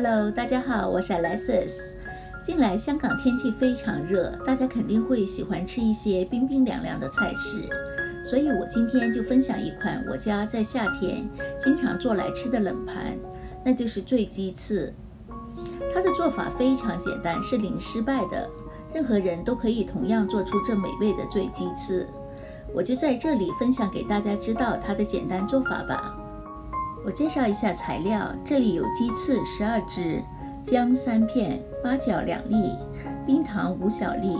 Hello， 大家好，我是 Alexis。近来香港天气非常热，大家肯定会喜欢吃一些冰冰凉凉的菜式，所以我今天就分享一款我家在夏天经常做来吃的冷盘，那就是醉鸡翅。它的做法非常简单，是零失败的，任何人都可以同样做出这美味的醉鸡翅。我就在这里分享给大家知道它的简单做法吧。我介绍一下材料，这里有鸡翅12只，姜3片，八角2粒，冰糖5小粒，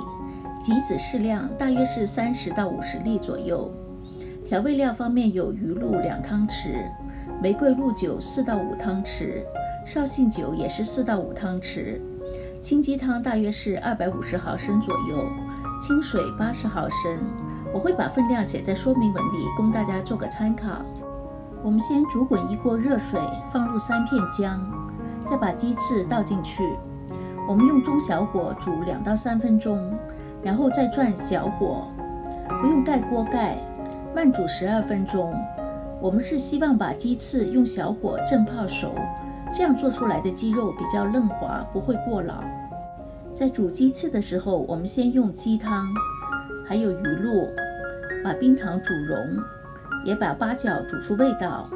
杞子适量，大约是30到50粒左右。调味料方面有鱼露2汤匙，玫瑰露酒4到5汤匙，绍兴酒也是4到5汤匙，清鸡汤大约是250毫升左右，清水80毫升。我会把分量写在说明文里，供大家做个参考。我们先煮滚1锅热水，放入3片姜，再把鸡翅倒进去。我们用中小火煮2到3分钟，然后再转小火，不用盖锅盖，慢煮12分钟。我们是希望把鸡翅用小火浸泡熟，这样做出来的鸡肉比较嫩滑，不会过老。在煮鸡翅的时候，我们先用鸡汤，还有鱼露，把冰糖煮溶，也把八角煮出味道。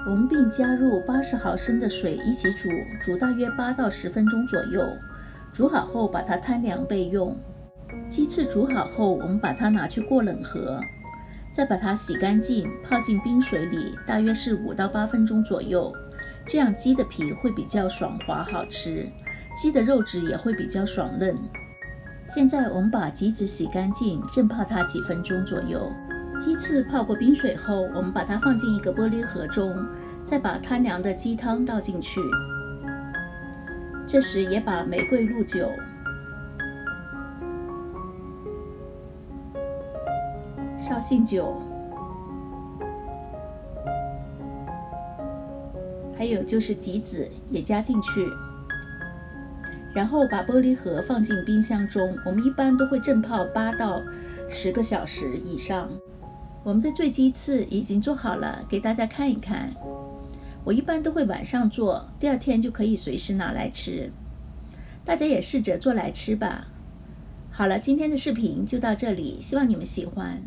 我们并加入80毫升的水一起煮，煮大约8到10分钟左右。煮好后把它摊凉备用。鸡翅煮好后，我们把它拿去过冷河，再把它洗干净，泡进冰水里，大约是5到8分钟左右。这样鸡的皮会比较爽滑好吃，鸡的肉质也会比较爽嫩。现在我们把鸡子洗干净，浸泡它几分钟左右。鸡翅泡过冰水后，我们把它放进一个玻璃盒中，再把摊凉的鸡汤倒进去。这时也把玫瑰露酒、绍兴酒，还有就是杞子也加进去。然后把玻璃盒放进冰箱中，我们一般都会浸泡8到10个小时以上。我们的醉鸡翅已经做好了，给大家看一看。我一般都会晚上做，第2天就可以随时拿来吃。大家也试着做来吃吧。好了，今天的视频就到这里，希望你们喜欢。